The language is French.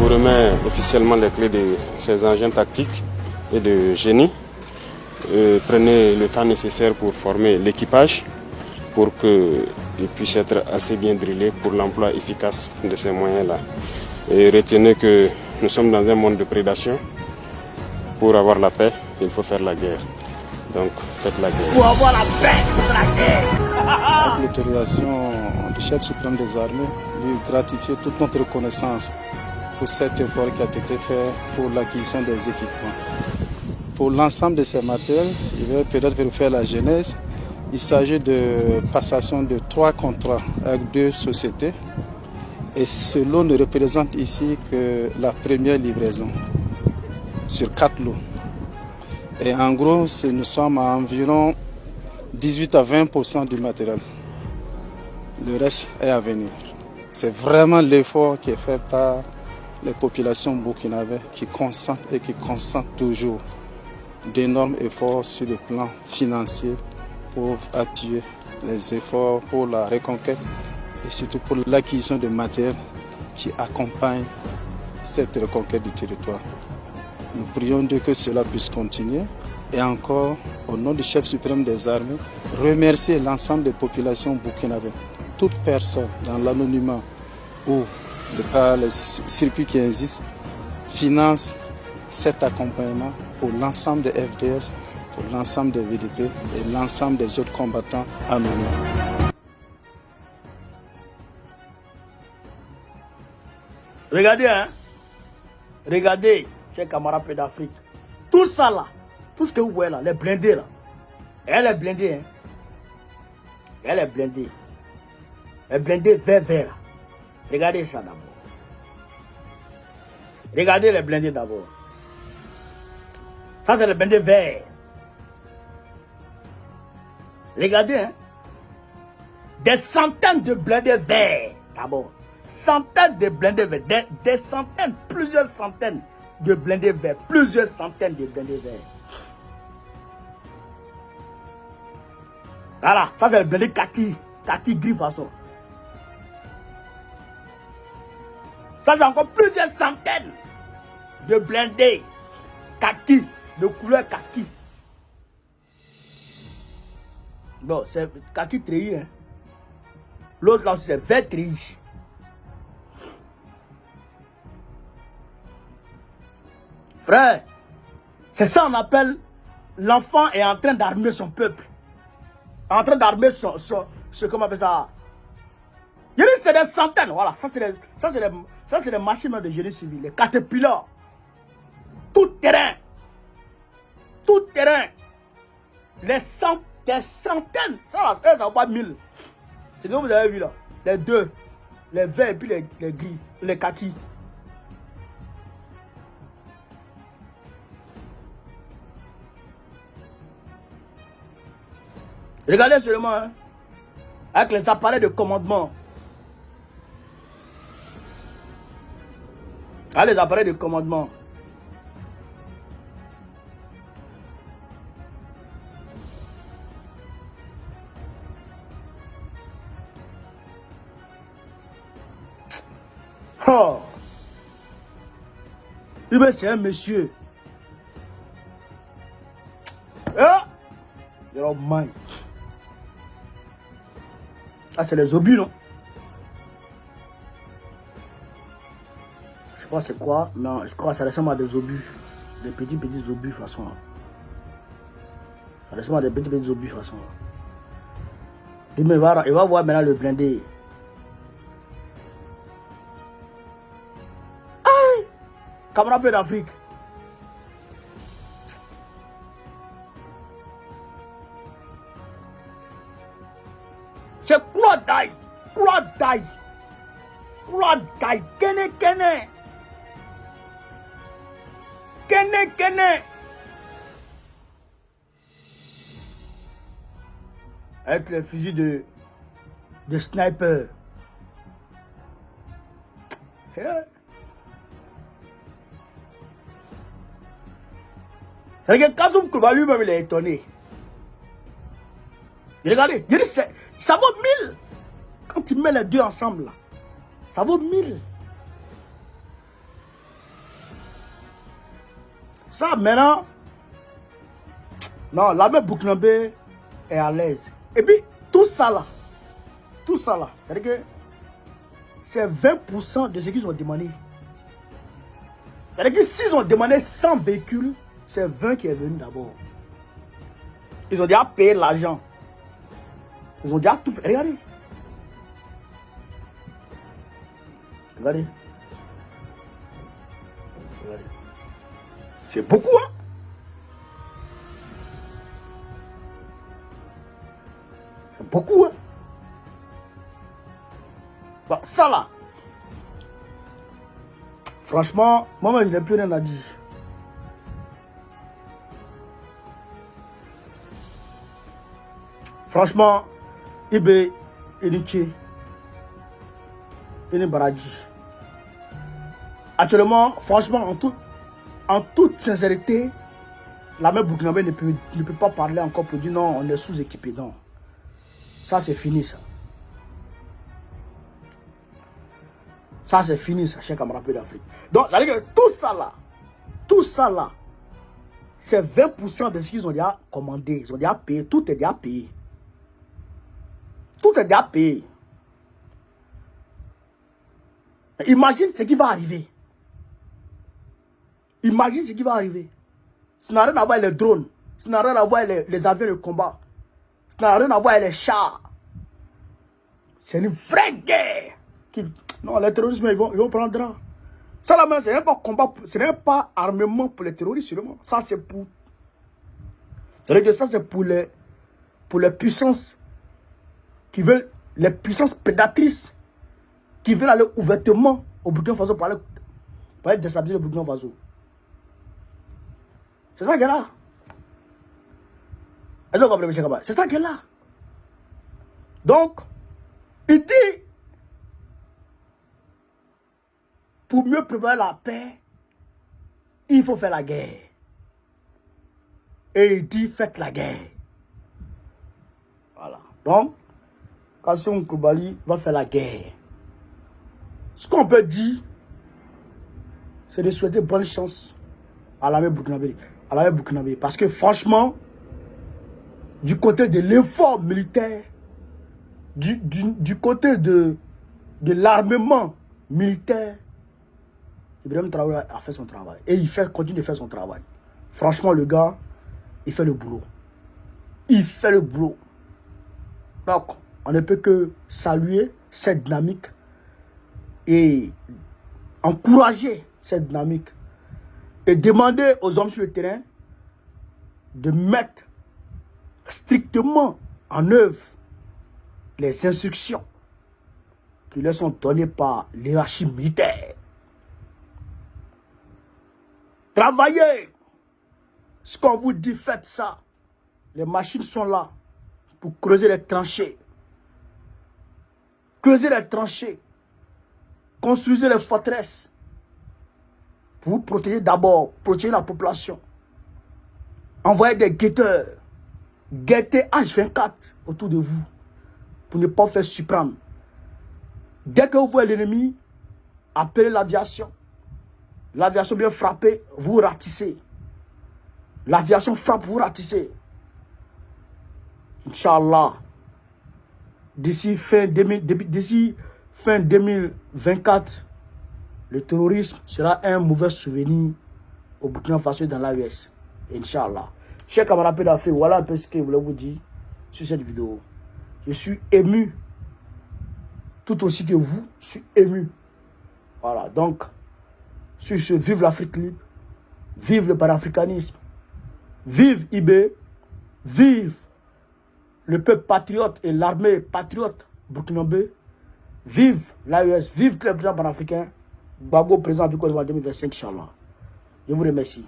vous remet officiellement les clés de ces engins tactiques et de génie. Prenez le temps nécessaire pour former l'équipage pour qu'il puisse être assez bien drillé pour l'emploi efficace de ces moyens-là. Et retenez que nous sommes dans un monde de prédation. Pour avoir la paix, il faut faire la guerre. Donc faites la guerre. Pour avoir la paix, faites la guerre. Avec l'autorisation du chef suprême des armées, lui gratifier toute notre reconnaissance pour cet effort qui a été fait pour l'acquisition des équipements. Pour l'ensemble de ces matériels, je vais peut-être vous faire la genèse. Il s'agit de passation de 3 contrats avec 2 sociétés. Et cela ne représente ici que la première livraison sur 4 lots. Et en gros, nous sommes à environ 18 à 20% du matériel. Le reste est à venir. C'est vraiment l'effort qui est fait par les populations burkinabées qui consentent et qui consentent toujours d'énormes efforts sur le plan financier pour appuyer les efforts pour la reconquête et surtout pour l'acquisition de matériel qui accompagne cette reconquête du territoire. Nous prions Dieu que cela puisse continuer et encore, au nom du chef suprême des armées, remercier l'ensemble des populations burkinabées. Toute personne dans l'anonymat ou de par les circuits qui existent finance cet accompagnement pour l'ensemble des FDS, pour l'ensemble des VDP et l'ensemble des autres combattants anonymes. Regardez, hein. Regardez, chers camarades peu d'Afrique. Tout ça là, tout ce que vous voyez là, les blindés là. Elle est blindée, hein. Elle est blindée. Elle est blindée vert. Regardez ça d'abord. Regardez les blindés d'abord. Ça c'est le blindé vert. Regardez, hein. Des centaines de blindés verts d'abord. Centaines de blindés verts. Des centaines, plusieurs centaines de blindés verts. Plusieurs centaines de blindés verts. Voilà, ça c'est le blindé kaki. Kaki gris façon. Ça c'est encore plusieurs centaines de blindés kaki, de couleur kaki. Non, c'est kaki treillis. Hein. L'autre là c'est vert treillis. Frère, c'est ça qu'on appelle l'enfant est en train d'armer son peuple. En train d'armer son comment on appelle ça? Il y a c'est des centaines, voilà. Ça c'est des machines de génie civil, les caterpillars. Tout terrain. Tout terrain. Des centaines. Ça va pas 1000. C'est ce que vous avez vu là. Les deux. Les verts et puis les gris. Les kakis. Regardez seulement, hein, avec les appareils de commandement. Avec les appareils de commandement. Oh! Mais c'est un monsieur. Ah! You're mine. Ah, c'est les obus, non? Je sais pas c'est quoi, mais je crois que ça ressemble à des obus. Des petits obus façon là. Ça ressemble à des petits obus façon là. Il va voir maintenant le blindé. Aïe! Camarade peu d'Afrique. C'est Claude Daï, Kene. Avec les fusils de sniper. C'est que Kassoum Kouliba lui-même il est étonné. Regardez, il dit ça vaut 1000. Quand tu mets les deux ensemble là, ça vaut 1000. Ça, maintenant, non, l'armée burkinabé est à l'aise. Et puis, tout ça là, c'est-à-dire que c'est 20% de ce qu'ils ont demandé. C'est-à-dire que s'ils ont demandé 100 véhicules, c'est 20 qui est venu d'abord. Ils ont déjà payé l'argent. Ils ont déjà tout fait. Regardez. Regardez. Regardez. C'est beaucoup, hein? C'est beaucoup, hein? Bon, ça là. Franchement, moi, je n'ai plus rien à dire. Franchement, Ibe, Iniché, Baradji. Actuellement, franchement, en toute sincérité, l'armée burkinabé ne peut pas parler encore pour dire non, on est sous-équipé. Non. Ça, c'est fini, ça. Ça, c'est fini, ça, chers camarades d'Afrique. Donc, ça veut dire que tout ça là, c'est 20% de ce qu'ils ont déjà commandé. Ils ont déjà payé. Tout est déjà payé. Tout est déjà payé. Imagine ce qui va arriver. Imagine ce qui va arriver. Ça n'a rien à voir avec les drones. Ça n'a rien à voir avec les avions de combat. Ça n'a rien à voir avec les chars. C'est une vraie guerre. Non, les terroristes, ils vont prendre. Ça là, ce n'est pas combat, ce n'est pas armement pour les terroristes seulement. Ça, c'est pour. C'est-à-dire que ça, c'est pour les puissances qui veulent, les puissances prédatrices qui veulent aller ouvertement au Burkina Faso pour aller déstabiliser le Burkina Faso. C'est ça qui est là. C'est ça qui est là. Donc, il dit, pour mieux préparer la paix, il faut faire la guerre. Et il dit, faites la guerre. Voilà. Donc, Kassoum Koulibaly va faire la guerre. Ce qu'on peut dire, c'est de souhaiter bonne chance à l'armée burkinabé. Parce que franchement, du côté de l'effort militaire, du côté de l'armement militaire, Ibrahim Traoré a fait son travail. Et il continue de faire son travail. Franchement, le gars, il fait le boulot. Il fait le boulot. Donc, on ne peut que saluer cette dynamique et encourager cette dynamique et demander aux hommes sur le terrain de mettre strictement en œuvre les instructions qui leur sont données par l'hierarchie militaire. Travaillez. Ce qu'on vous dit, faites ça. Les machines sont là pour creuser les tranchées. Creusez les tranchées. Construisez les forteresses. Pour vous protéger d'abord. Protéger la population. Envoyez des guetteurs. Guettez H24 autour de vous. Pour ne pas faire surprendre. Dès que vous voyez l'ennemi, appelez l'aviation. L'aviation bien frappée, vous ratissez. L'aviation frappe, vous ratissez. Inch'Allah. D'ici fin 2024, le terrorisme sera un mauvais souvenir au Burkina Faso dans l'AES. Inch'Allah. Chers camarades d'Afrique, voilà un peu ce que je voulais vous dire sur cette vidéo. Je suis ému. Tout aussi que vous, je suis ému. Voilà, donc, sur ce, vive l'Afrique libre, vive le panafricanisme, vive IB, vive le peuple patriote et l'armée patriote burkinabé, vive l'AES, vive le président panafricain, Gbagbo, président du Côte d'Ivoire 2025, Inch'Allah. Je vous remercie.